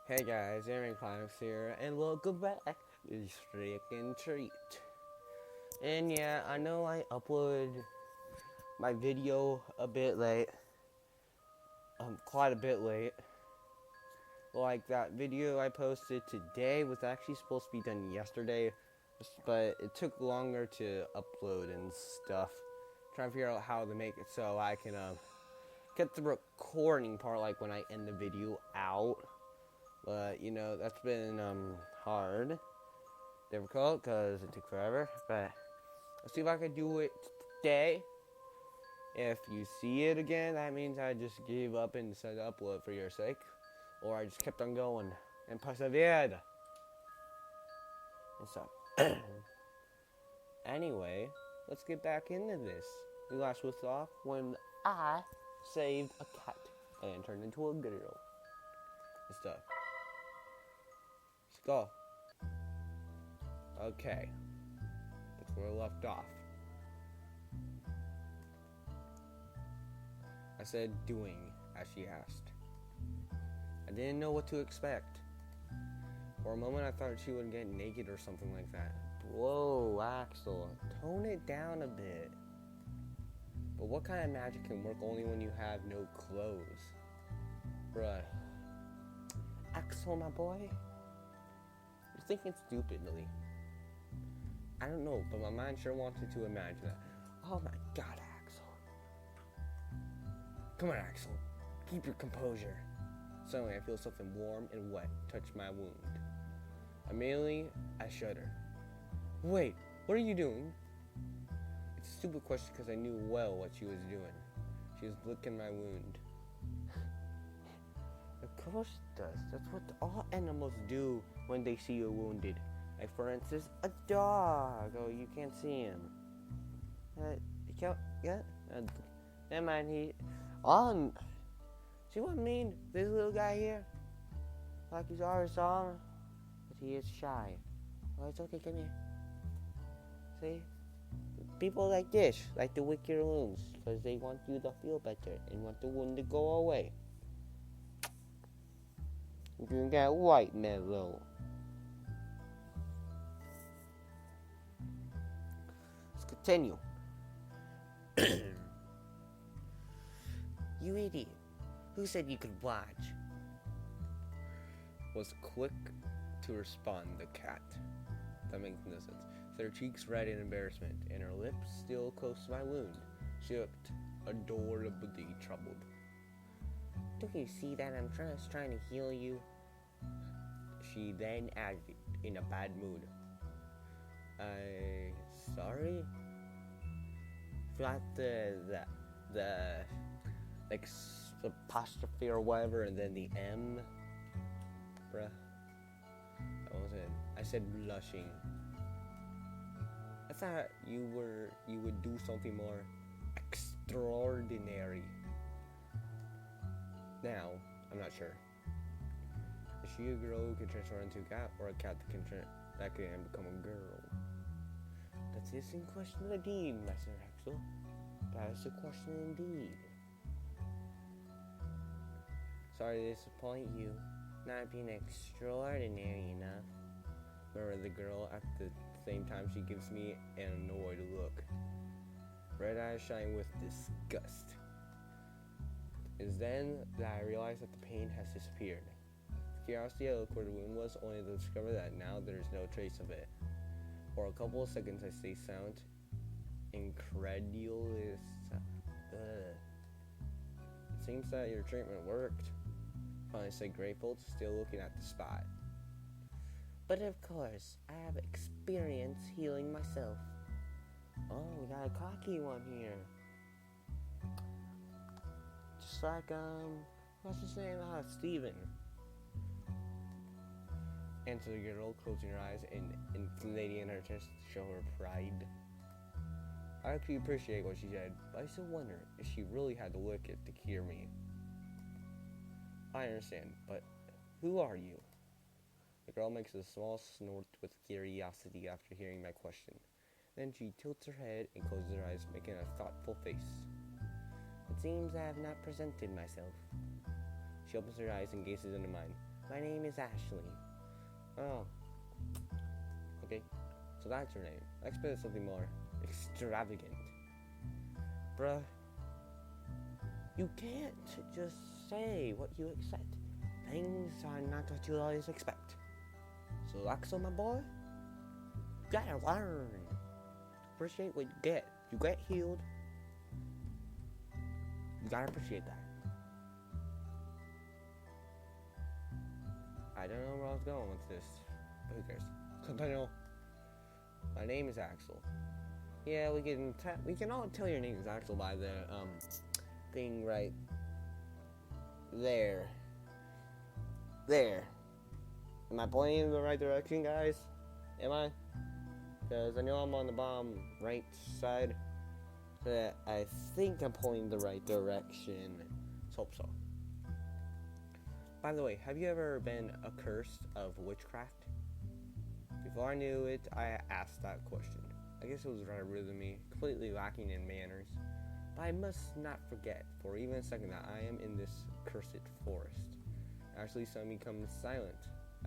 Hey guys, Aaron Climax here, and welcome back to Trick and Treat. And yeah, I know I uploaded my video a bit late, quite a bit late. Like that video I posted today was actually supposed to be done yesterday, but it took longer to upload and stuff. Trying to figure out how to make it so I can get the recording part, like when I end the video out. But that's been hard, difficult, because it took forever. But let's see if I can do it today. If you see it again, that means I just gave up and decided to upload for your sake, or I just kept on going and persevered and stuff. Anyway, let's get back into this. We last left off when I saved a cat and turned into a girl and stuff. Let's go. Okay, that's where we left off. I said doing as she asked. I didn't know what to expect. For a moment I thought she would get naked or something like that. Whoa, Axel, tone it down a bit. But what kind of magic can work only when you have no clothes? Bruh. Axel, my boy, you're thinking stupidly. I don't know, but my mind sure wanted to imagine that. Oh my god, Axel. Come on, Axel. Keep your composure. Suddenly, I feel something warm and wet touch my wound. Immediately, I shudder. Wait, what are you doing? It's a stupid question because I knew well what she was doing. She was licking my wound. Of course it does. That's what all animals do when they see you wounded. Like, for instance, a dog. Oh, you can't see him. You can't, yeah? Never mind, see what I mean? This little guy here? Like he's always saw him, but he is shy. Oh, it's okay, come here. See? People like this like to lick your wounds because they want you to feel better and want the wound to go away. You got white mellow. Let's continue. You idiot. Who said you could watch? Was quick to respond the cat. That makes no sense. With her cheeks red in embarrassment and her lips still close to my wound, she looked adorably troubled. Don't you see that I'm trying to heal you? She then added in a bad mood. Sorry? Forgot the like apostrophe or whatever, and then the M. Bruh. That was it. I said blushing. I thought you would do something more extraordinary. Now, I'm not sure. Is she a girl who can transform into a cat, or a cat that can become a girl? That is a question indeed, Master Axel. That is a question indeed. Sorry to disappoint you, not being extraordinary enough. Murmured the girl at the same time she gives me an annoyed look. Red eyes shine with disgust. It is then that I realize that the pain has disappeared. The curiosity I looked where the wound was, only to discover that now there is no trace of it. For a couple of seconds I stay silent, incredulous. It seems that your treatment worked. Finally said grateful, still looking at the spot. But of course, I have experience healing myself. Oh, we got a cocky one here. Just like, what's his name? Steven. Answered the girl, closing her eyes and inflating her chest to show her pride. I actually appreciate what she said, but I still wonder if she really had to lick it to cure me. I understand, but who are you? The girl makes a small snort with curiosity after hearing my question. Then she tilts her head and closes her eyes, making a thoughtful face. It seems I have not presented myself. She opens her eyes and gazes into mine. My name is Ashley. Oh. Okay. So that's your name. I expected something more extravagant. Bruh. You can't just say what you expect. Things are not what you always expect. So Axel, my boy, you gotta learn. Appreciate what you get. You get healed. You gotta appreciate that. I don't know where I was going with this, but who cares? Continue. My name is Axel. Yeah, we can all tell your name is Axel by the thing right there. There. Am I pointing in the right direction, guys? Am I? Because I know I'm on the bottom right side. So I think I'm pointing the right direction. Let's hope so. By the way, have you ever been accursed of witchcraft? Before I knew it, I asked that question. I guess it was rather rude of me, completely lacking in manners. But I must not forget, for even a second, that I am in this cursed forest. Ashley suddenly becomes silent.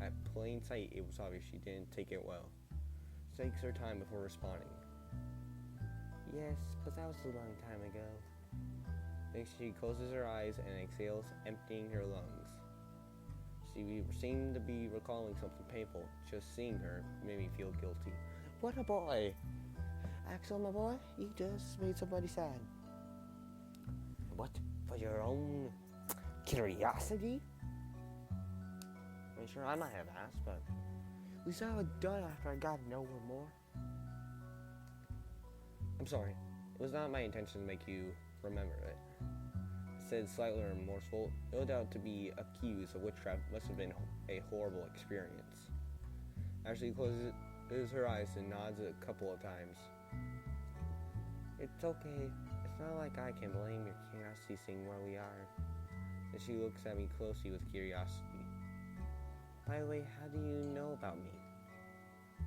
At plain sight, it was obvious she didn't take it well. She takes her time before responding. Yes, but that was a long time ago. Then she closes her eyes and exhales, emptying her lungs. She seemed to be recalling something painful. Just seeing her made me feel guilty. What a boy! Axel, my boy, you just made somebody sad. What? For your own curiosity? I'm sure I might have asked, but at least I would done after I got to know her more. I'm sorry. It was not my intention to make you remember it. Said slightly remorseful. No doubt to be accused of witchcraft must have been a horrible experience. Ashley closes her eyes and nods a couple of times. It's okay. It's not like I can blame your curiosity seeing where we are. Then she looks at me closely with curiosity. By the way, how do you know about me?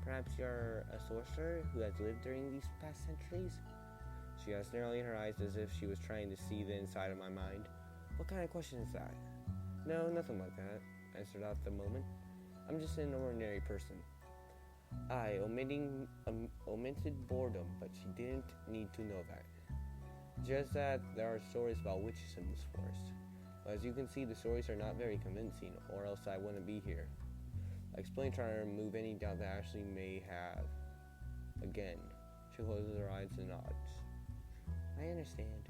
Perhaps you're a sorcerer who has lived during these past centuries? She asked, narrowing her eyes as if she was trying to see the inside of my mind. What kind of question is that? No, nothing like that, I answered at the moment. I'm just an ordinary person. I omitted boredom, but she didn't need to know that. Just that there are stories about witches in this forest. But as you can see, the stories are not very convincing, or else I wouldn't be here. I explained, trying to remove any doubt that Ashley may have. Again, she closes her eyes and nods. I understand.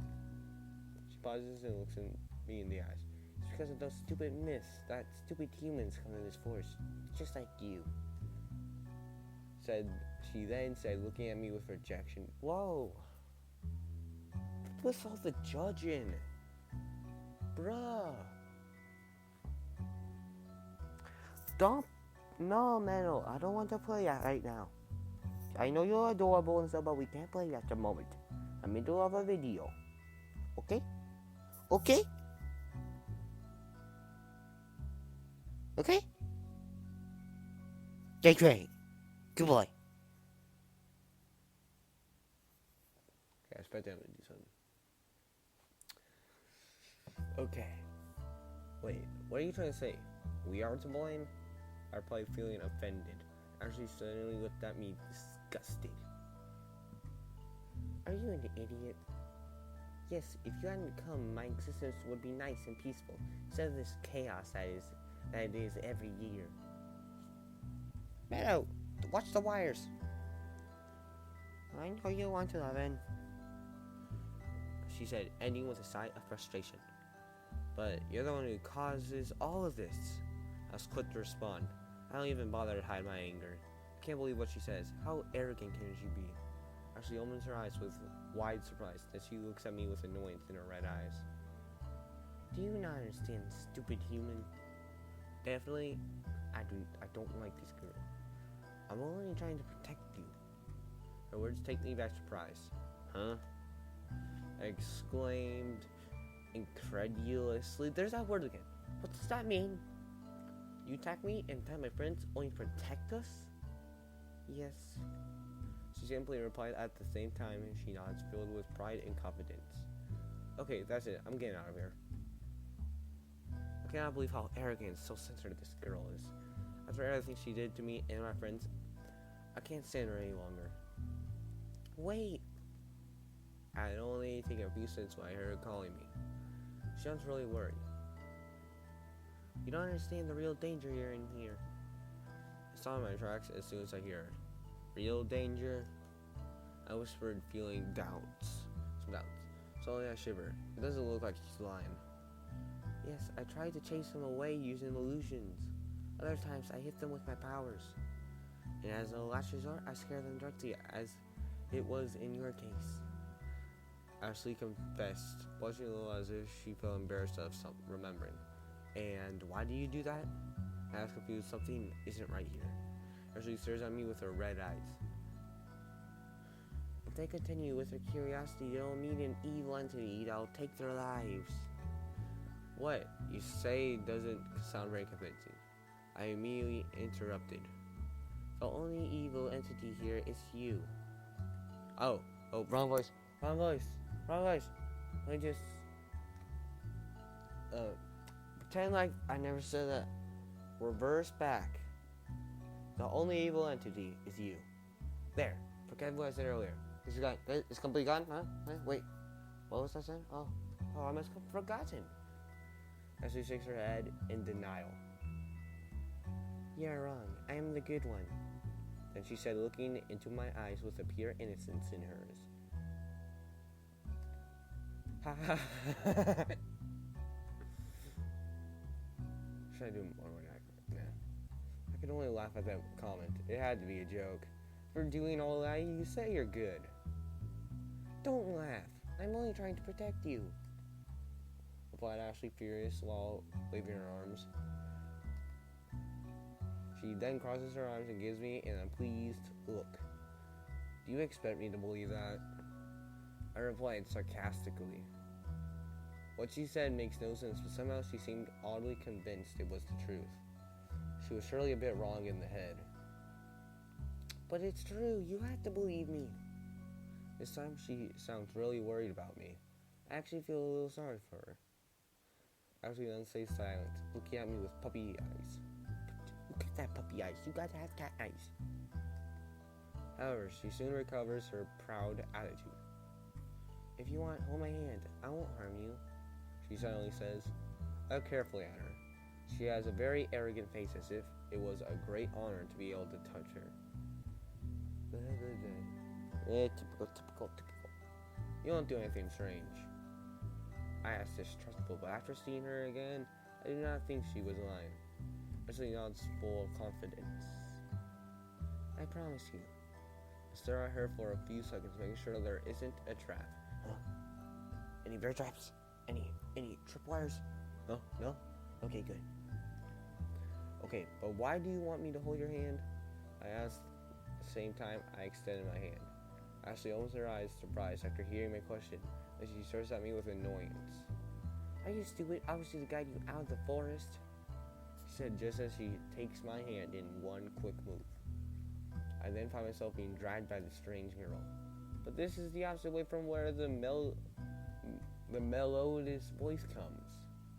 She pauses and looks at me in the eyes. It's because of those stupid myths that stupid humans come to this forest, just like you. She then said, looking at me with rejection. Whoa! What's all the judging? Bruh! Don't. No, Mano, I don't want to play that right now. I know you're adorable and stuff, but we can't play at the moment. I'm middle of a video. Okay? Okay? Okay? J-Train. Good boy. Okay, I expect them to do something. Okay. Wait, what are you trying to say? We are to blame? I replied, feeling offended. Ashley suddenly looked at me, disgusted. Are you an idiot? Yes, if you hadn't come, my existence would be nice and peaceful, instead of this chaos that it is every year. Meadow, watch the wires. I know you want to, Evan, she said, ending with a sigh of frustration. But you're the one who causes all of this. I was quick to respond. I don't even bother to hide my anger. I can't believe what she says. How arrogant can she be? Ashley opens her eyes with wide surprise, then she looks at me with annoyance in her red eyes. Do you not understand, stupid human? Definitely, I don't like this girl. I'm only trying to protect you. Her words take me by surprise. Huh? I exclaimed incredulously. There's that word again. What does that mean? You attack me and attack my friends only to protect us? Yes. She simply replied at the same time, and she nods, filled with pride and confidence. Okay, that's it. I'm getting out of here. cannot believe how arrogant and self-centered this girl is. After everything she did to me and my friends, I can't stand her any longer. Wait! I had only taken a few seconds when I heard her calling me. She sounds really worried. You don't understand the real danger you're in here. I stopped my tracks as soon as I hear her. Real danger? I whispered, feeling some doubts. Suddenly I shivered. It doesn't look like he's lying. Yes, I tried to chase him away using illusions. Other times I hit them with my powers. And as a last resort, I scare them directly, as it was in your case. Ashley confessed, blushing a little as if she felt embarrassed of remembering. And why do you do that? I asked confused. Something isn't right here. Ashley stares at me with her red eyes. If they continue with their curiosity, they'll meet an evil entity that'll take their lives. What you say doesn't sound very convincing. I immediately interrupted. The only evil entity here is you. Oh, wrong voice. Let me just pretend like I never said that. Reverse back. The only evil entity is you. There. Forget what I said earlier. It's completely gone, huh? Wait. What was I saying? Oh, I must have forgotten. Ashley shakes her head in denial. You're wrong. I am the good one. Then she said, looking into my eyes with a pure innocence in hers. Ha ha. Should I do more when I could only laugh at that comment. It had to be a joke. For doing all that, you say you're good. Don't laugh. I'm only trying to protect you, replied Ashley, furious while waving her arms. She then crosses her arms and gives me an unpleased look. Do you expect me to believe that? I replied sarcastically. What she said makes no sense, but somehow she seemed oddly convinced it was the truth. She was surely a bit wrong in the head. But it's true, you have to believe me. This time she sounds really worried about me. I actually feel a little sorry for her. Ashley then stays silent, looking at me with puppy eyes. Look at that puppy eyes, you gotta have cat eyes. However, she soon recovers her proud attitude. If you want, hold my hand. I won't harm you, she suddenly says. I look carefully at her. She has a very arrogant face, as if it was a great honor to be able to touch her. Typical. You don't do anything strange. I asked distrustful, but after seeing her again, I did not think she was lying. Ashley nods full of confidence. I promise you. I stare at her for a few seconds, making sure there isn't a trap. Huh? Any bear traps? Any tripwires? No? Okay, good. Okay, but why do you want me to hold your hand? I asked. At the same time, I extended my hand. Ashley opens her eyes, surprised after hearing my question, and she stares at me with annoyance. Are you stupid? I was just to guide you out of the forest, she said just as she takes my hand in one quick move. I then find myself being dragged by the strange girl. But this is the opposite way from where the melodious voice comes,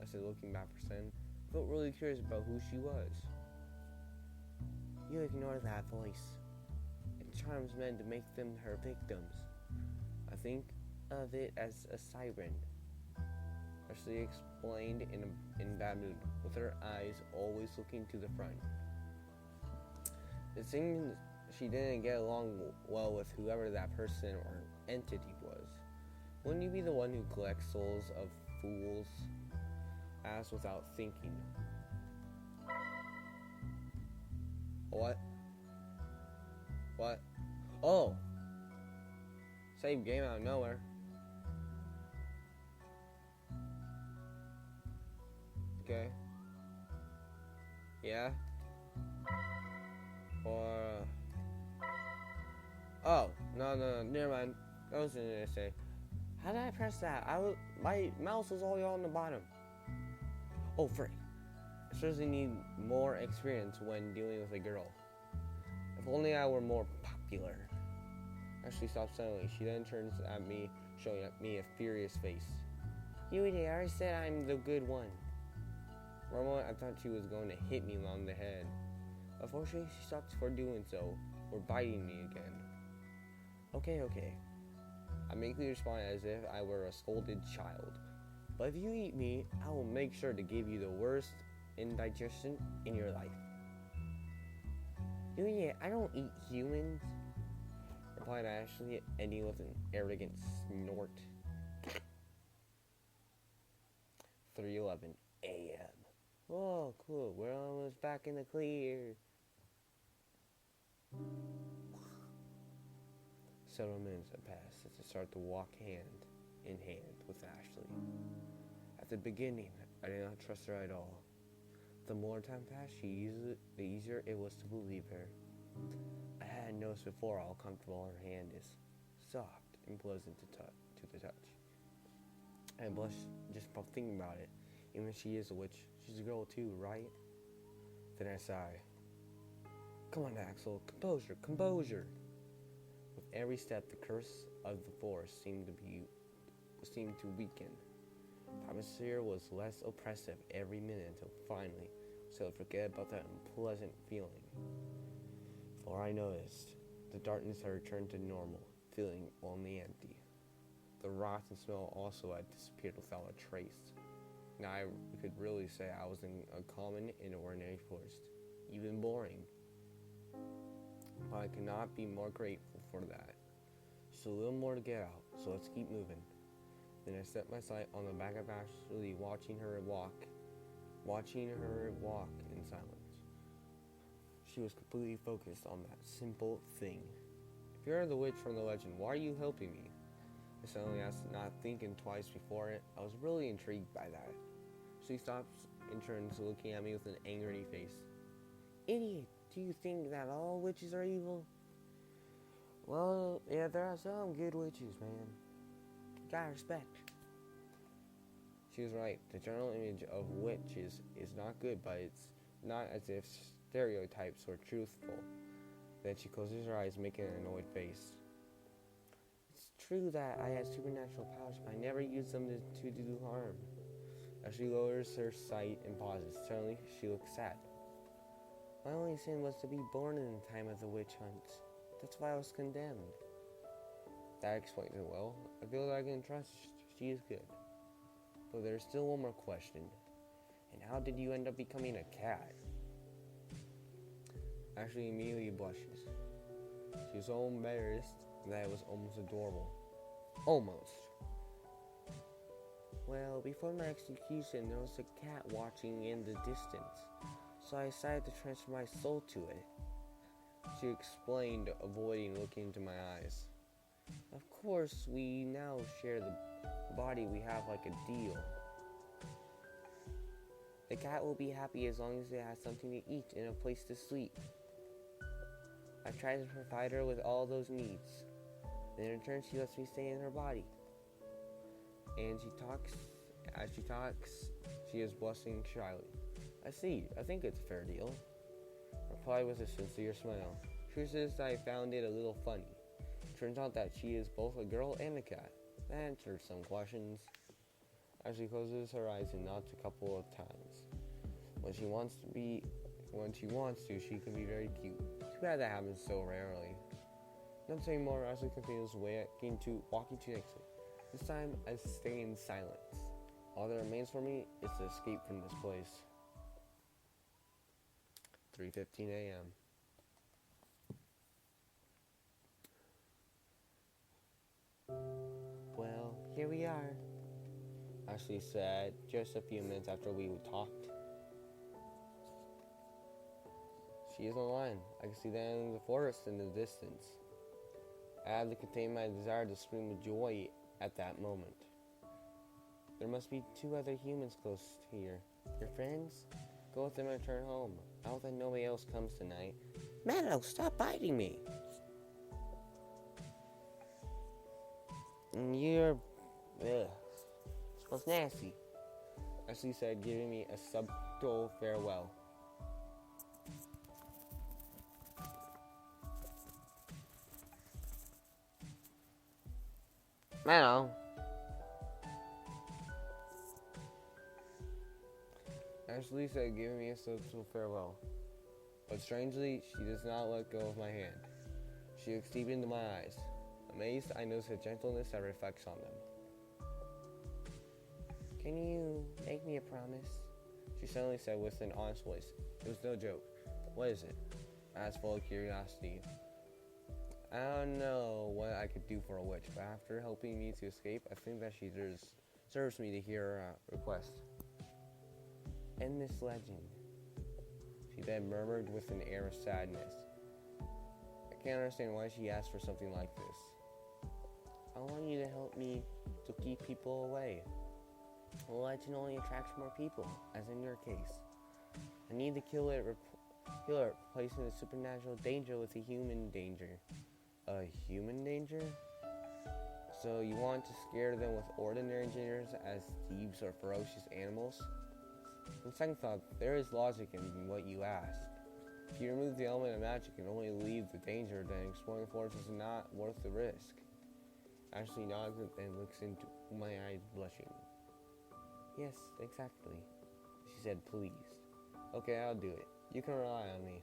I said, looking back for Sen. I felt really curious about who she was. You ignore that voice. It charms men to make them her victims. I think of it as a siren, Ashley explained in bad mood, with her eyes always looking to the front. It seemed she didn't get along well with whoever that person or entity was. Wouldn't you be the one who collects souls of fools? I asked without thinking. What? Oh! Save game out of nowhere. Okay. Yeah? Or... Oh, no, never mind. I was going to say. How did I press that? My mouse was all the way on the bottom. Oh, frick. I seriously need more experience when dealing with a girl. If only I were more popular. Ashley stopped suddenly. She then turns at me, showing me a furious face. You idiot, I already said I'm the good one. For a moment, I thought she was going to hit me on the head. Unfortunately, she stopped before doing so, or biting me again. Okay. I meekly responded as if I were a scolded child. But if you eat me, I will make sure to give you the worst indigestion in your life. Dude, I don't eat humans, replied Ashley, ending with an arrogant snort. 3:11 a.m. Oh, cool. We're almost back in the clear. Several minutes had passed as I started to walk hand in hand with Ashley. At the beginning, I did not trust her at all. The more time passed, the easier it was to believe her. I hadn't noticed before how comfortable her hand is, soft and pleasant to the touch. I blushed just from thinking about it. Even if she is a witch, she's a girl too, right? Then I sighed. Come on, Axel, composure. With every step, the curse of the forest seemed to weaken. The atmosphere was less oppressive every minute until finally, so I'd forget about that unpleasant feeling. For I noticed, the darkness had returned to normal, feeling only empty. The rot and smell also had disappeared without a trace. Now I could really say I was in a common and ordinary forest, even boring. But I could not be more grateful for that. Just a little more to get out, so let's keep moving. Then I set my sight on the back of Ashley, watching her walk in silence. She was completely focused on that simple thing. If you're the witch from the legend, why are you helping me? I suddenly asked, not thinking twice before it. I was really intrigued by that. She stops and turns, looking at me with an angry face. Idiot, do you think that all witches are evil? Well, yeah, there are some good witches, man. Gotta respect. She was right. The general image of witches is not good, but it's not as if stereotypes were truthful. Then she closes her eyes, making an annoyed face. It's true that I have supernatural powers, but I never use them to do harm. As she lowers her sight and pauses, suddenly she looks sad. My only sin was to be born in the time of the witch hunts. That's why I was condemned. That explains it well. I feel that I can trust she is good. But there's still one more question. And how did you end up becoming a cat? Ashley immediately blushes. She was so embarrassed that it was almost adorable. Almost. Well, before my execution, there was a cat watching in the distance. So I decided to transfer my soul to it. She explained, avoiding looking into my eyes. Of course, we now share the body we have like a deal. The cat will be happy as long as it has something to eat and a place to sleep. I try to provide her with all those needs. In return, she lets me stay in her body. And as she talks, she is blushing shyly. I see, I think it's a fair deal. Replied with a sincere smile. Truth is, I found it a little funny. Turns out that she is both a girl and a cat. That answers some questions. As she closes her eyes and nods a couple of times. When she wants to, she can be very cute. Too bad that happens so rarely. Not saying more, Ashley continues walking to the exit. This time, I stay in silence. All that remains for me is to escape from this place. 3:15 a.m. Well, here we are, Ashley said just a few minutes after we talked. She is online. I can see the end of the forest in the distance. I had to contain my desire to scream with joy at that moment. There must be 2 other humans close here. Your friends? Go with them and return home. I hope that nobody else comes tonight. Meadow, stop biting me. You're... Ugh. Smells nasty. Ashley said, giving me a subtle farewell. Meadow. Ashley said, giving me a social farewell. But strangely, she does not let go of my hand. She looks deep into my eyes. Amazed, I notice a gentleness that reflects on them. Can you make me a promise? She suddenly said with an honest voice. It was no joke. What is it? I asked full of curiosity. I don't know what I could do for a witch, but after helping me to escape, I think that she deserves me to hear her request. End this legend, she then murmured with an air of sadness. I can't understand why she asked for something like this. I want you to help me to keep people away. A legend only attracts more people, as in your case. I need to kill it, replacing the supernatural danger with a human danger. A human danger? So you want to scare them with ordinary dangers as thieves or ferocious animals? On second thought, there is logic in what you ask. If you remove the element of magic and only leave the danger, then exploring the forest is not worth the risk. Ashley nods and looks into my eyes, blushing. Yes, exactly, she said, pleased. Okay, I'll do it. You can rely on me.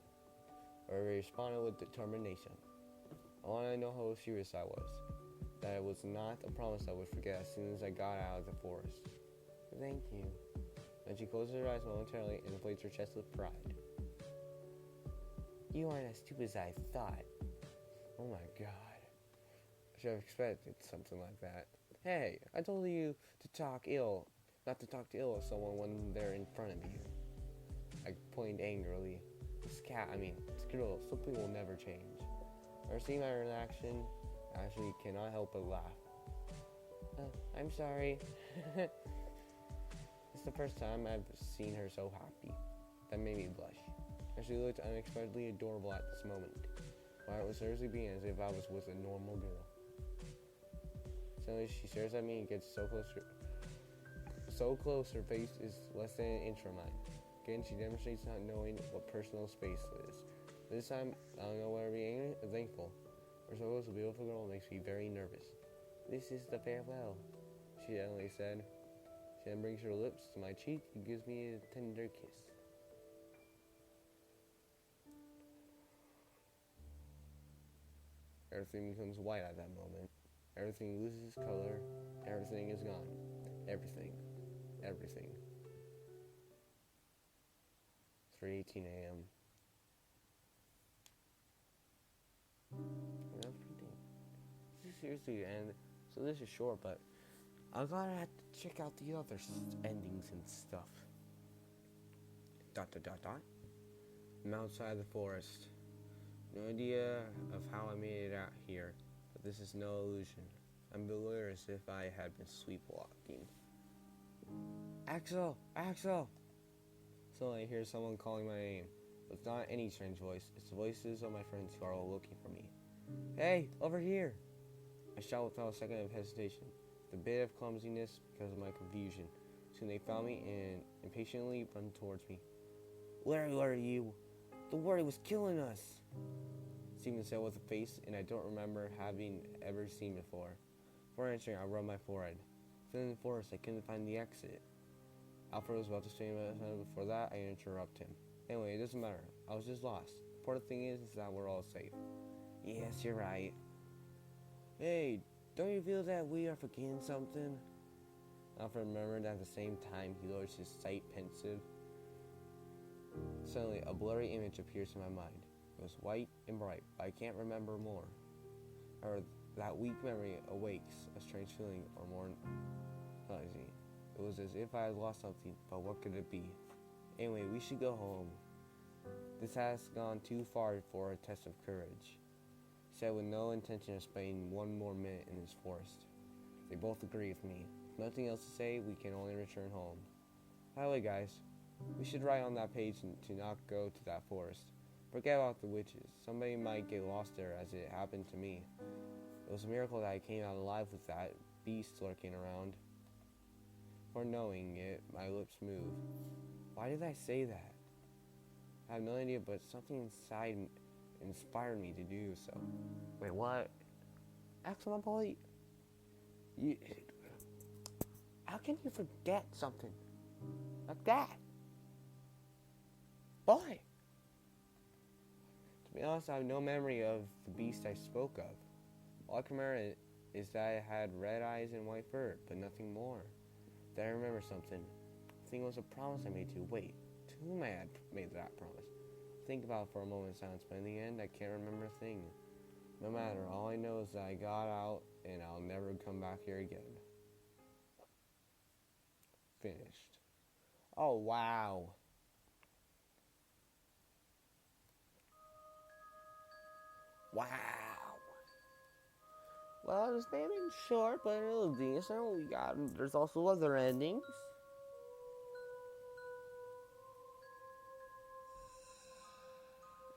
I responded with determination. I wanted to know how serious I was. That it was not a promise I would forget as soon as I got out of the forest. Thank you. Then she closed her eyes momentarily and inflates her chest with pride. You aren't as stupid as I thought. Oh my god. I should have expected something like that. Hey, I told you not to talk ill of someone when they're in front of you. I pointed angrily. This girl, something will never change. Or seeing my reaction, Ashley cannot help but laugh. I'm sorry. It's the first time I've seen her so happy. That made me blush. Ashley looked unexpectedly adorable at this moment. My heart was seriously beating as if I was with a normal girl. Suddenly she stares at me and gets so close her face is less than an inch from mine. Again, she demonstrates not knowing what personal space is. This time, I don't know whether to be angry or thankful. Her so close, a beautiful girl makes me very nervous. This is the farewell, she suddenly said. She then brings her lips to my cheek and gives me a tender kiss. Everything becomes white at that moment. Everything loses color. Everything is gone. Everything. 3:18 a.m. This is seriously, and so this is short, but I'm gonna have to check out the other endings and stuff. ... I'm outside the forest. No idea of how I made it out here, but this is no illusion. I'm bewildered as if I had been sleepwalking. Axel! Axel! Suddenly I hear someone calling my name. But it's not any strange voice. It's the voices of my friends who are all looking for me. Hey, over here! I shout without a second of hesitation. The bit of clumsiness because of my confusion. Soon they found me and impatiently run towards me. Where are you? The worry was killing us! Stephen said with a face and I don't remember having ever seen before. Before answering, I rubbed my forehead. Within the forest, I couldn't find the exit. Alfred was about to say something. Before that, I interrupted him. Anyway, it doesn't matter. I was just lost. The important thing is that we're all safe. Yes, you're right. Hey, don't you feel that we are forgetting something? Alfred murmured at the same time he lowers his sight pensive. Suddenly, a blurry image appears in my mind. It was white and bright, but I can't remember more. However, that weak memory awakes a strange feeling or more noisy. It was as if I had lost something, but what could it be? Anyway, we should go home. This has gone too far for a test of courage, he said with no intention of spending one more minute in this forest. They both agree with me. With nothing else to say, we can only return home. By the way, guys, we should write on that page to not go to that forest. Forget about the witches. Somebody might get lost there as it happened to me. It was a miracle that I came out alive with that beast lurking around. Before knowing it, my lips moved. Why did I say that? I have no idea, but something inside inspired me to do so. Wait, what? Axel, my boy, how can you forget something like that? boy! To be honest, I have no memory of the beast I spoke of. All I can remember is that I had red eyes and white fur, but nothing more. Then I remember something. I think it was a promise I made to you. Wait, to whom I had made that promise? Think about it for a moment in silence, but in the end, I can't remember a thing. No matter, all I know is that I got out, and I'll never come back here again. Finished. Oh, wow. Wow. Well, this may have been short, but it was decent. There's also other endings.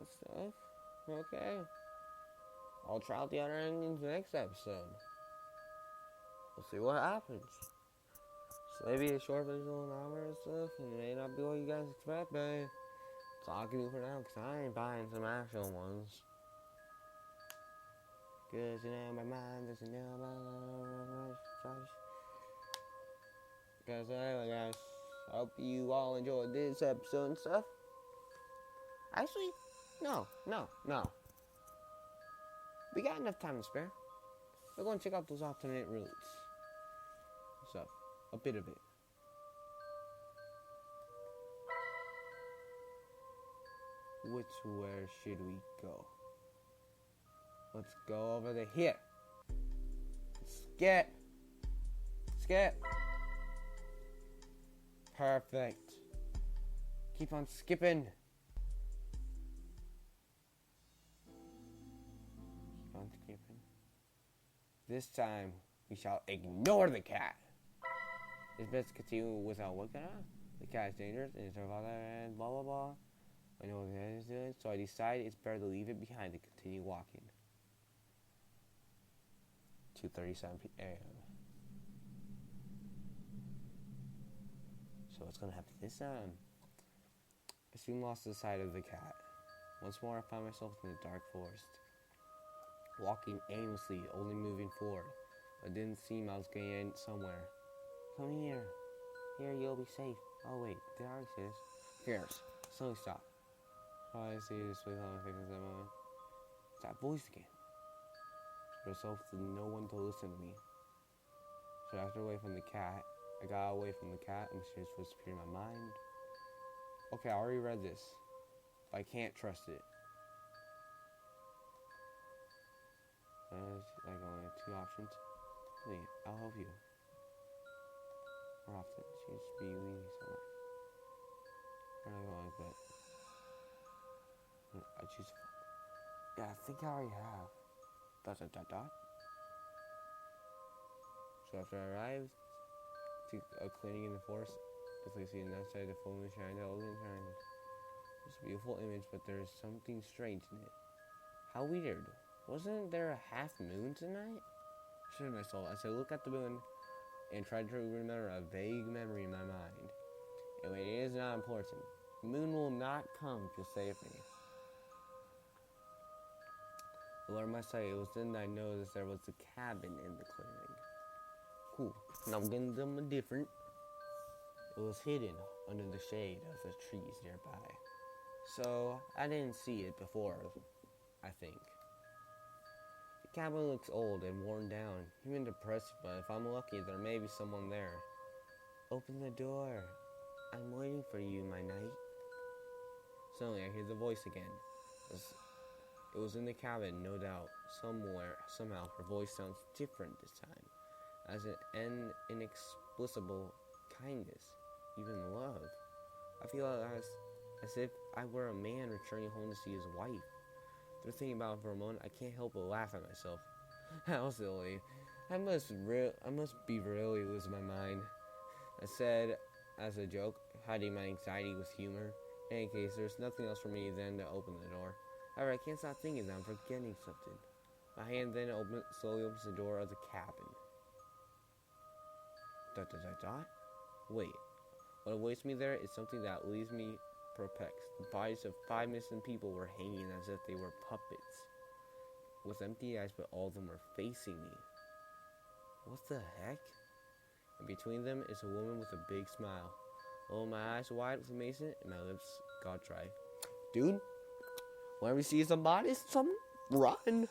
And stuff. Okay. I'll try out the other endings next episode. We'll see what happens. So maybe a short visual novel and stuff, and it may not be what you guys expect, but it's all I can do for now, because I ain't buying some actual ones. Because, my mind doesn't know about Because anyway, guys, I hope you all enjoyed this episode and stuff. Actually, no. We got enough time to spare. We're going to check out those alternate routes. So, a bit of it. Where should we go? Let's go over to here. Skip. Perfect. Keep on skipping. This time, we shall ignore the cat. It's best to continue without looking at it. The cat is dangerous and it's and blah blah blah. I know what the cat is doing, so I decide it's better to leave it behind and continue walking. 2:37 p.m. So what's gonna happen this time? I soon lost the sight of the cat. Once more, I found myself in the dark forest, walking aimlessly, only moving forward. It didn't seem I was getting somewhere. Come here. Here, you'll be safe. Oh wait, did I already say this? Fierce. Slowly stop. All I see is with all my faces at that moment. It's that voice again. Myself to no one to listen to me. So after away from the cat, I got away from the cat and mysterious voice appeared in my mind. Okay, I already read this, but I can't trust it. Like only have two options. Wait, I'll help you. More often, she should be leaning somewhere. Where do I go like that? I choose. Yeah, I think I already have. ... So after I arrived to a clearing in the forest, the place on the outside the full moon shined out and shined. It's a beautiful image, but there is something strange in it. How weird. Wasn't there a half moon tonight? I said to myself as I looked at the moon and tried to remember a vague memory in my mind. Anyway, it is not important. The moon will not come to save me. I lowered my sight. It was then that I noticed there was a cabin in the clearing. Cool. Now I'm gonna do something different. It was hidden under the shade of the trees nearby. So I didn't see it before, I think. The cabin looks old and worn down, even depressing, but if I'm lucky, there may be someone there. Open the door. I'm waiting for you, my knight. Suddenly I hear the voice again. It was in the cabin, no doubt. Somehow, her voice sounds different this time. As an inexplicable kindness, even love. I feel as if I were a man returning home to see his wife. After thinking about it for a moment, I can't help but laugh at myself. How silly. I must be really losing my mind. I said as a joke, hiding my anxiety with humor. In any case, there's nothing else for me than to open the door. However, I can't stop thinking that I'm forgetting something. My hand then slowly opens the door of the cabin. ... Wait. What awaits me there is something that leaves me perplexed. The bodies of 5 missing people were hanging as if they were puppets, with empty eyes, but all of them were facing me. What the heck? And between them is a woman with a big smile. Oh, my eyes wide with amazement and my lips got dry. dude. Whenever you see somebody, run. You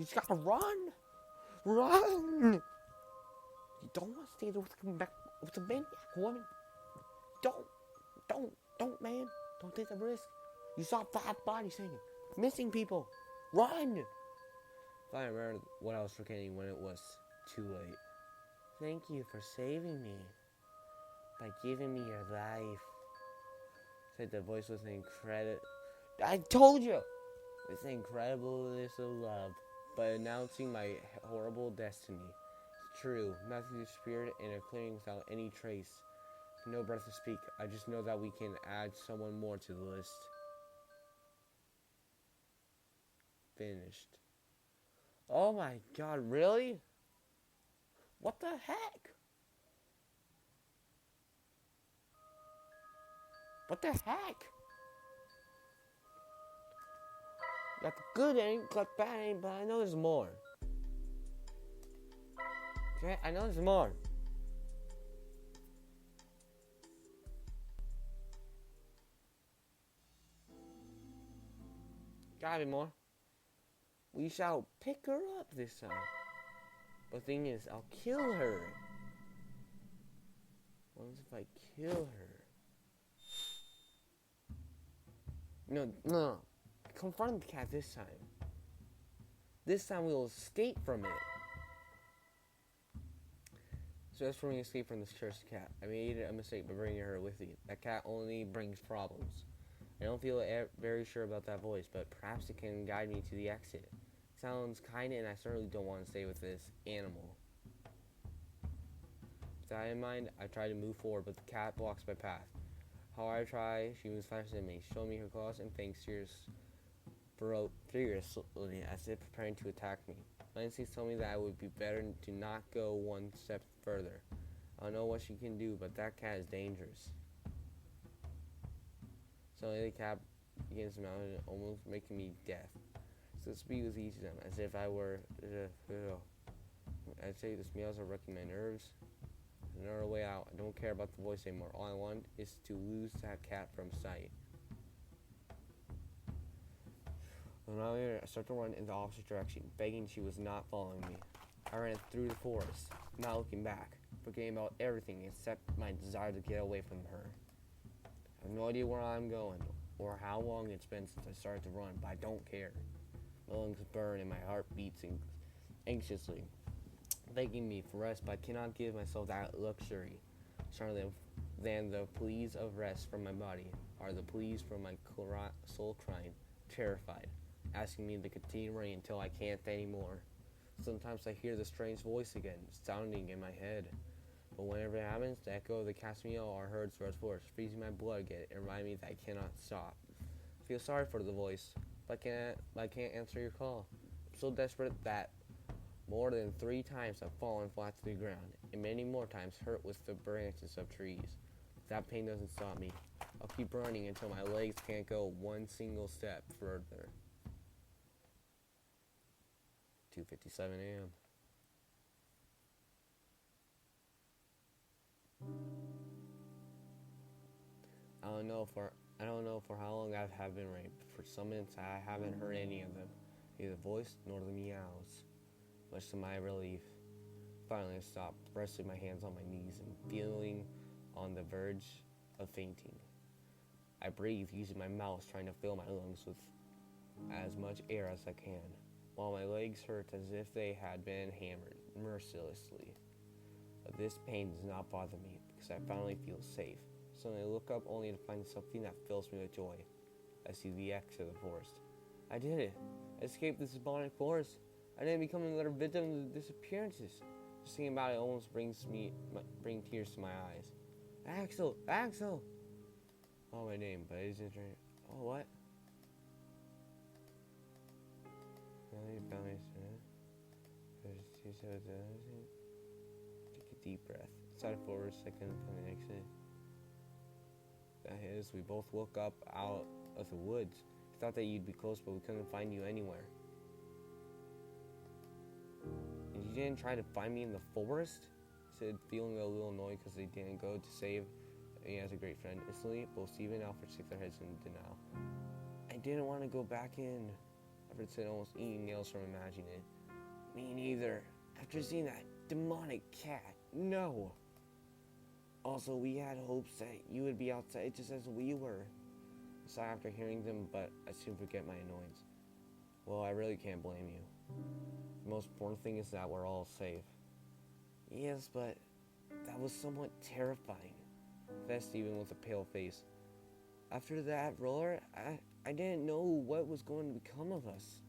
just gotta run. Run. You don't want to stay there with a maniac woman. Don't, man. Don't take the risk. You saw 5 bodies hanging. Missing people. Run. If I remember what I was forgetting when it was too late. Thank you for saving me. By giving me your life. Said the voice with an incredible... I told you! With the incredibleness of love. But announcing my horrible destiny. It's true. Matthew's spirit in a clearing without any trace. No breath to speak. I just know that we can add someone more to the list. Finished. Oh my god, really? What the heck? What the heck? Got the good ending, got the bad ending, but I know there's more. Okay, I know there's more. Gotta be more. We shall pick her up this time. But the thing is, I'll kill her. What if I kill her? No. Confront the cat this time. This time we'll escape from it. So as for me to escape from this cursed cat, I made a mistake by bringing her with me. That cat only brings problems. I don't feel very sure about that voice, but perhaps it can guide me to the exit. It sounds kinda, and I certainly don't want to stay with this animal. With that in mind, I try to move forward, but the cat blocks my path. However I try, she moves faster than me, showing me her claws and fangs furiously, as if preparing to attack me. My instincts tell me that it would be better to not go one step further. I don't know what she can do, but that cat is dangerous. Suddenly the cat begins to mount, almost making me deaf. So the speed was easy to them, as if I were... I'd say the smells are wrecking my nerves. Another way out. I don't care about the voice anymore. All I want is to lose that cat from sight. An hour later, I started to run in the opposite direction, begging she was not following me. I ran through the forest, not looking back, forgetting about everything except my desire to get away from her. I have no idea where I'm going, or how long it's been since I started to run, but I don't care. My lungs burn and my heart beats anxiously, begging me for rest, but I cannot give myself that luxury. Stronger than the pleas of rest from my body are the pleas from my soul crying, terrified, asking me to continue running until I can't anymore. Sometimes I hear the strange voice again, sounding in my head. But whenever it happens, the echo of the cat's meow are heard throughout the forest, freezing my blood again and reminding me that I cannot stop. I feel sorry for the voice, but I can't answer your call. I'm so desperate that more than 3 times I've fallen flat to the ground, and many more times hurt with the branches of trees. That pain doesn't stop me. I'll keep running until my legs can't go one single step further. 2:57 a.m. I don't know for how long I have been raped. For some minutes I haven't heard any of them, neither the voice nor the meows. Much to my relief, finally I stopped, resting my hands on my knees and feeling on the verge of fainting. I breathe using my mouth, trying to fill my lungs with as much air as I can, while my legs hurt as if they had been hammered mercilessly. But this pain does not bother me, because I finally feel safe. Suddenly I look up only to find something that fills me with joy. I see the exit of the forest. I did it! I escaped this demonic forest. I didn't become another victim of the disappearances. Just thinking about it almost bring tears to my eyes. Axel! Axel! Oh, my name, but it isn't right. Oh, what? Take a deep breath. Started for a second, find the exit. That is, we both woke up out of the woods. We thought that you'd be close, but we couldn't find you anywhere. And you didn't try to find me in the forest? Said, feeling a little annoyed because they didn't go to save me as a great friend. Instantly, both Steve and Alfred shook their heads in denial. didn't want to go back in. Everett said, almost eating nails from imagining it. Me neither. After seeing that demonic cat. No. Also, we had hopes that you would be outside just as we were. I sighed after hearing them, but I soon forget my annoyance. Well, I really can't blame you. The most important thing is that we're all safe. Yes, but that was somewhat terrifying, confessed Stephen with a pale face. After that roar, I didn't know what was going to become of us.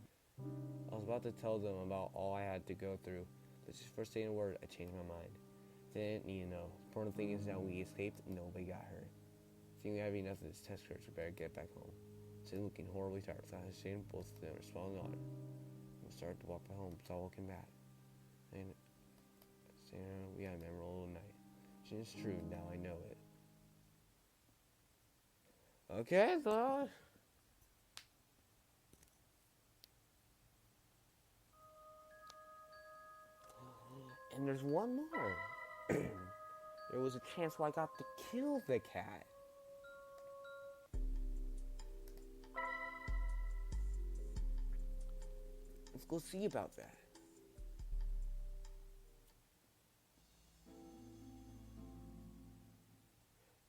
I was about to tell them about all I had to go through, but just for saying a word, I changed my mind. Didn't need to know. The important thing is that we escaped and nobody got hurt. I think we have enough of this test script, so better get back home. Sid looking horribly tired, without hesitating, both of them were swallowing on him. We started to walk by home, so I walking back. And we had a memorable night. It's true, now I know it. Okay, so... And there's one more. There was a chance where I got to kill the cat. Let's go see about that.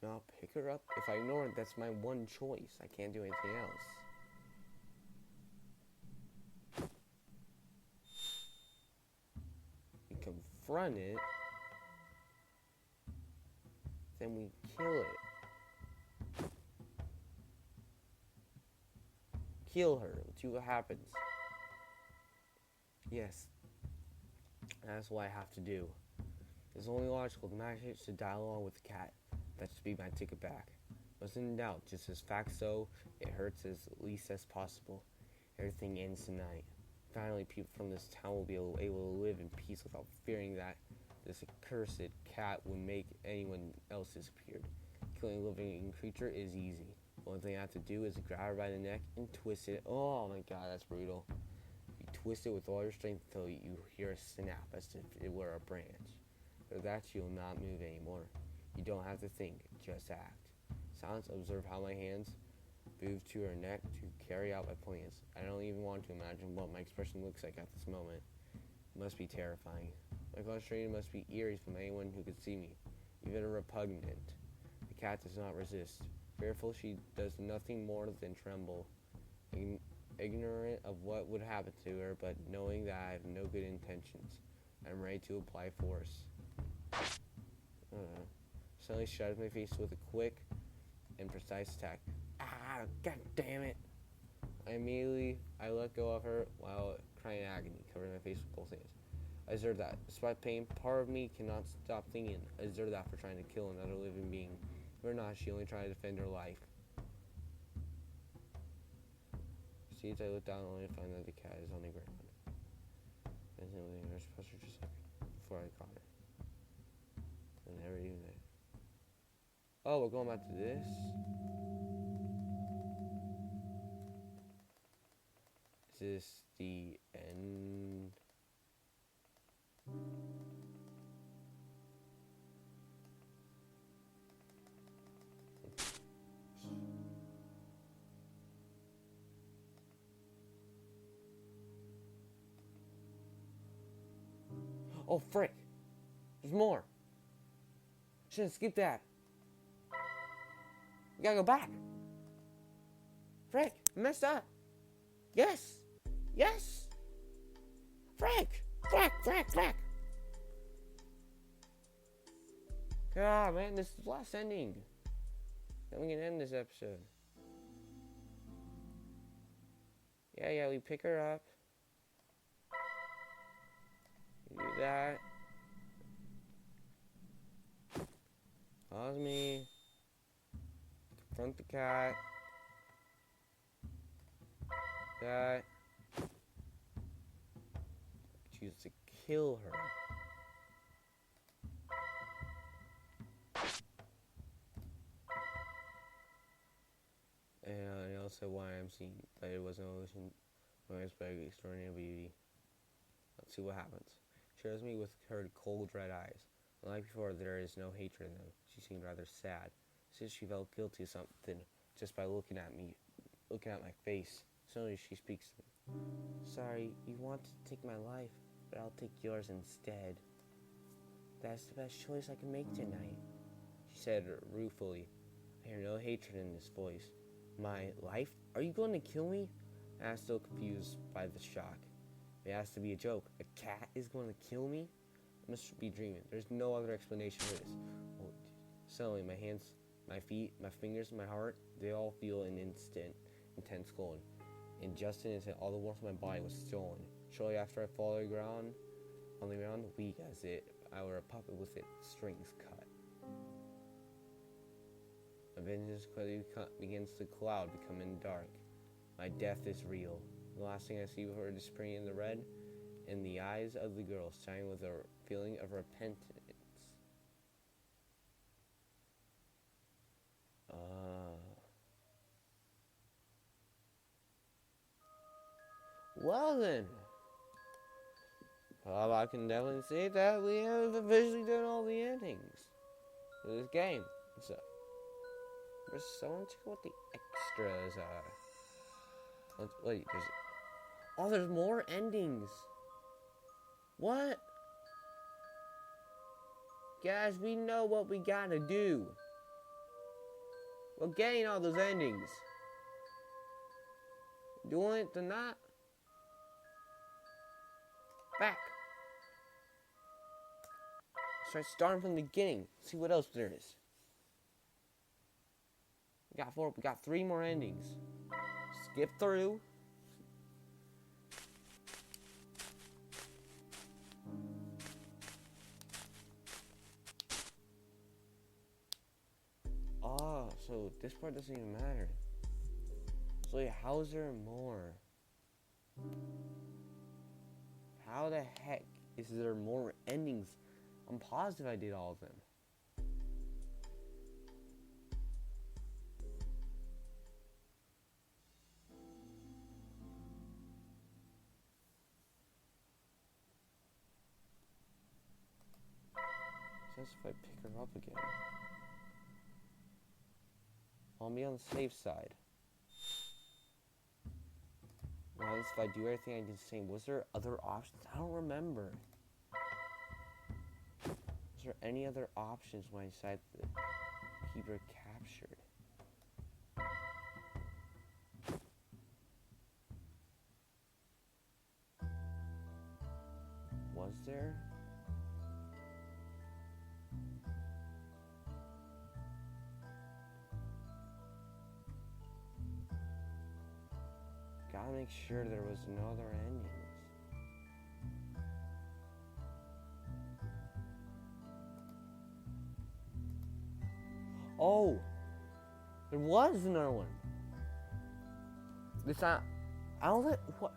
Now I'll pick her up. If I ignore it, that's my one choice. I can't do anything else. We confront it. Then we kill it. Kill her. Let's see what happens. Yes. That's what I have to do. It's only logical. The magic should die along with the cat. That should be my ticket back. Wasn't in doubt. Just as fact so, it hurts as least as possible. Everything ends tonight. Finally, people from this town will be able to live in peace without fearing that this accursed cat would make anyone else disappear. Killing a living creature is easy. One thing I have to do is grab her by the neck and twist it. Oh my god, that's brutal. You twist it with all your strength until you hear a snap as if it were a branch. After that, you'll not move anymore. You don't have to think, just act. Silence, observe how my hands move to her neck to carry out my plans. I don't even want to imagine what my expression looks like at this moment. It must be terrifying. My concentration must be eerie from anyone who could see me, even repugnant. The cat does not resist. Fearful, she does nothing more than tremble, ignorant of what would happen to her, but knowing that I have no good intentions. I'm ready to apply force. Suddenly shatters my face with a quick and precise attack. Ah, god damn it! I let go of her while crying in agony, covering my face with both hands. I deserve that. Despite pain, part of me cannot stop thinking, I deserve that for trying to kill another living being. If or not, she only tried to defend her life. Proceeds, I look down only to find that the cat is on the ground. And then I was supposed to just a second before I caught her. And never even there. Oh, we're going back to this. Is this the end? Oh, frick! There's more! Shouldn't skip that. We gotta go back. Frick! I messed up. Yes! Yes! Frick! Frick! Frick! Frick! God, man, this is the last ending. Then we can end this episode. Yeah, we pick her up. We do that. Pause me. Confront the cat. That. Choose to kill her. And also why I'm seeing that it was an illusion when I was by extraordinary beauty. Let's see what happens. She shows me with her cold red eyes. Unlike before, there is no hatred in them. She seemed rather sad, since she felt guilty of something just by looking at me. looking at my face. Suddenly she speaks to me. Sorry, you want to take my life, but I'll take yours instead. That's the best choice I can make tonight, she said ruefully. I hear no hatred in this voice. My life? Are you going to kill me? I was still confused by the shock. It has to be a joke. A cat is going to kill me? I must be dreaming. There's no other explanation for this. Well, suddenly, my hands, my feet, my fingers, my heart, they all feel an intense cold. In just an instant, all the warmth of my body was stolen. Shortly after I fall on the ground, weak as if I were a puppet with its strings cut. My vision quickly begins to cloud, becoming dark. My death is real. The last thing I see before disappearing in the red, in the eyes of the girl, shining with a feeling of repentance. Well then, well, I can definitely say that we have officially done all the endings for this game. So, there's someone check what the extras are. Wait, there's more endings. What? Guys, we know what we gotta do. We're getting all those endings. Doing it tonight. Back. Let's try starting from the beginning. See what else there is. We got 3 more endings. Skip through. Oh, so this part doesn't even matter. So yeah, how is there more? How the heck is there more endings? I'm positive I did all of them. Says if I pick her up again, I'll be on the safe side. Well, if I do everything I did the same, was there other options? I don't remember. Was there any other options when I decided to keep her captured? Was there? Gotta make sure there was no other endings. Oh! There was another one. This I don't let what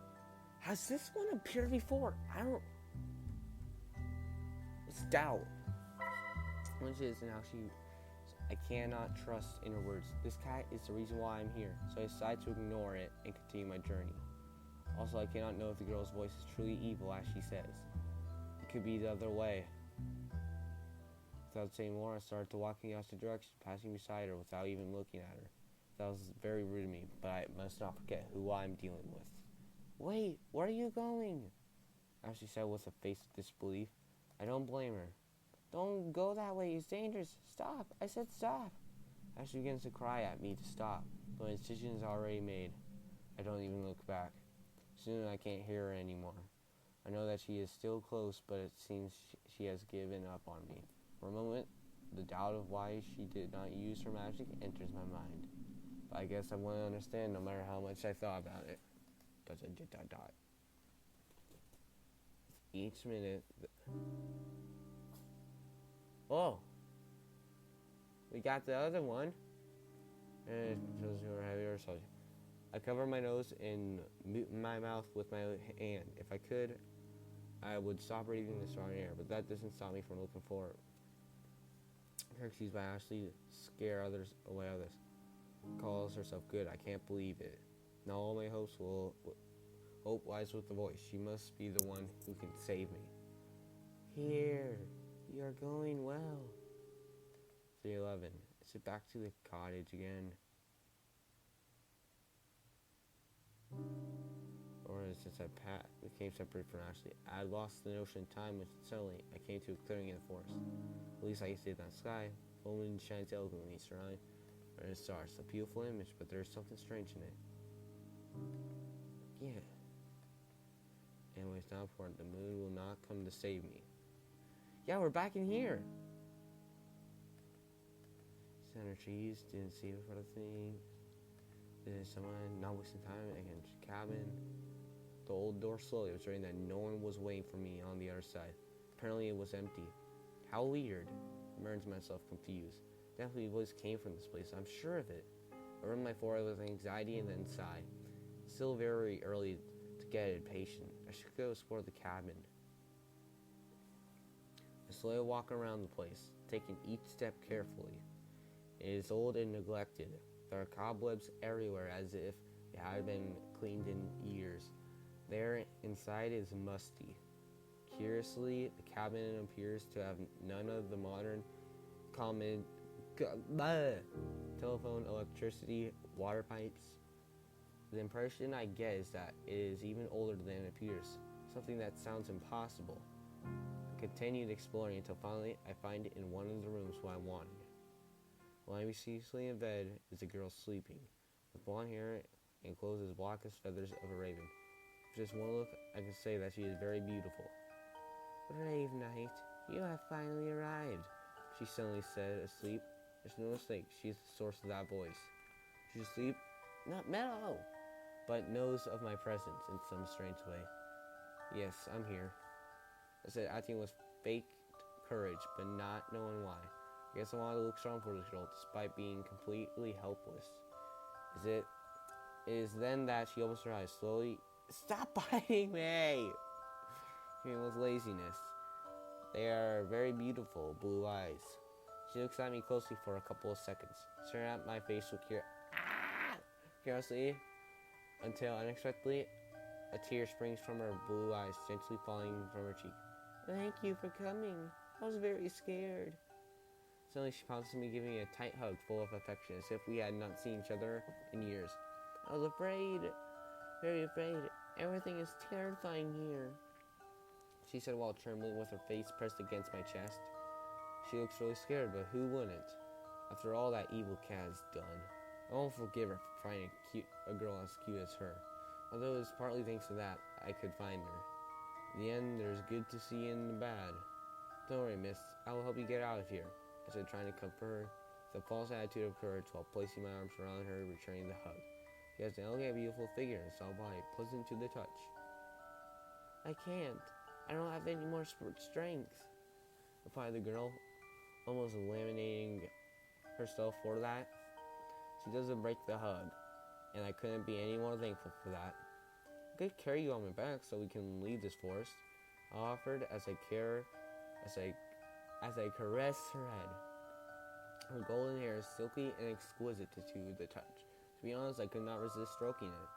has this one appeared before? I don't. It's doubt. Which is now I cannot trust in her words. This cat is the reason why I'm here, so I decide to ignore it and continue my journey. Also, I cannot know if the girl's voice is truly evil, as she says. It could be the other way. Without saying more, I started to walk in the opposite direction, passing beside her without even looking at her. That was very rude of me, but I must not forget who I'm dealing with. Wait, where are you going? Ashley said with a face of disbelief. I don't blame her. Don't go that way, it's dangerous. Stop, I said stop. Ashley begins to cry at me to stop, but my decision is already made. I don't even look back. Soon I can't hear her anymore. I know that she is still close, but it seems she has given up on me. For a moment, the doubt of why she did not use her magic enters my mind. But I guess I wouldn't understand no matter how much I thought about it. ... Each minute... Oh! We got the other one. And I cover my nose and mute my mouth with my hand. If I could, I would stop breathing the strong air, but that doesn't stop me from looking for Xerxes by Ashley scare others away others. Calls herself good. I can't believe it. Now all my hope lies with the voice. She must be the one who can save me. Here, you're going well. 3:11. Is it back to the cottage again? since I became separated from Ashley. I had lost the notion of time when suddenly I came to a clearing in the forest. At least I could see that sky. The moon shines elegantly surrounded by the stars. A beautiful image, but there's something strange in it. Yeah. Anyways, now important. The moon will not come to save me. Yeah, we're back in here. Center trees, didn't see it for the thing. Then someone not wasting time against cabin. The old door slowly observing that no one was waiting for me on the other side. Apparently it was empty. How weird. I murmured to myself, confused. Definitely a voice came from this place, I'm sure of it. I rubbed my forehead with anxiety and then sighed. Still very early to get impatient. I should go explore the cabin. I slowly walk around the place, taking each step carefully. It is old and neglected. There are cobwebs everywhere as if it had been cleaned in years. There inside is musty. Curiously, the cabin appears to have none of the modern common telephone, electricity, water pipes. The impression I get is that it is even older than it appears, something that sounds impossible. I continued exploring until finally I find it in one of the rooms where I wanted. Lying peacefully in bed is a girl sleeping, with blonde hair and clothes as black as feathers of a raven. With just one look, I can say that she is very beautiful. "Brave knight, you have finally arrived," she suddenly said, asleep. There's no mistake, she is the source of that voice. She's asleep, not mellow, but knows of my presence in some strange way. "Yes, I'm here," I said, acting with fake courage, but not knowing why. I guess I wanted to look strong for this girl, despite being completely helpless. It is then that she opens her eyes slowly. "Stop biting me!" With laziness. They are very beautiful blue eyes. She looks at me closely for a couple of seconds, staring at my face with curiosity, until unexpectedly a tear springs from her blue eyes, gently falling from her cheek. "Thank you for coming. I was very scared." Suddenly she pounces me, giving me a tight hug full of affection, as if we had not seen each other in years. "I was afraid, very afraid. Everything is terrifying here," she said while trembling with her face pressed against my chest. She looks really scared, but who wouldn't? After all that evil cat has done. I won't forgive her for finding a girl as cute as her. Although it's partly thanks to that I could find her. In the end, there's good to see in the bad. "Don't worry, miss. I will help you get out of here," I said, trying to comfort her with a false attitude of courage while placing my arms around her, returning the hug. She has an elegant, beautiful figure and soft body, pleasant to the touch. "I can't. I don't have any more strength," replied the girl, almost laminating herself for that. She doesn't break the hug, and I couldn't be any more thankful for that. "I could carry you on my back so we can leave this forest," I offered as I caressed her head. Her golden hair is silky and exquisite to the touch. To be honest, I could not resist stroking it.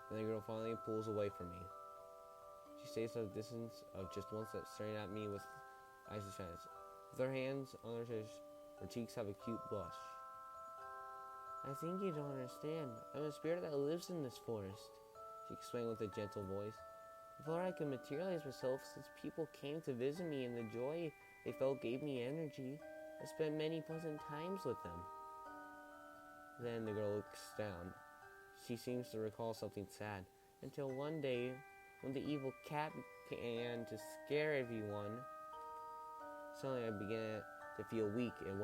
Then the girl finally pulls away from me. She stays at a distance of just one step, staring at me with eyes of sadness. With her hands on her chest, her cheeks have a cute blush. "I think you don't understand. I'm a spirit that lives in this forest," she explained with a gentle voice. "Before I could materialize myself, since people came to visit me and the joy they felt gave me energy, I spent many pleasant times with them." Then the girl looks down. She seems to recall something sad, until one day, when the evil cat began to scare everyone, suddenly I began to feel weak and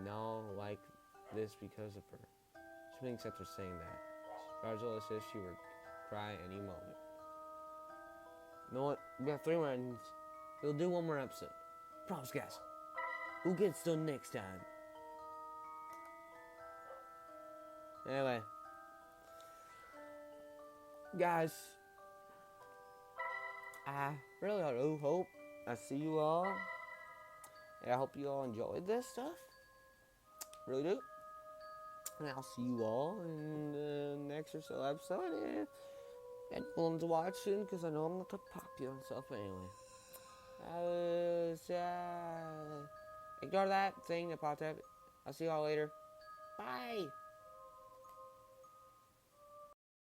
now like this because of her. She blinks after saying that. She's fragile as if she would cry any moment. You know what? We got 3 rounds. We'll do one more episode. Promise, guys. Who gets done next time? Anyway. Guys. I really do hope I see you all. And I hope you all enjoyed this stuff. Really do. And I'll see you all in the next or so episode. If anyone's watching, because I know I'm not that popular and stuff. But anyway. Ignore that thing that popped up. I'll see you all later. Bye.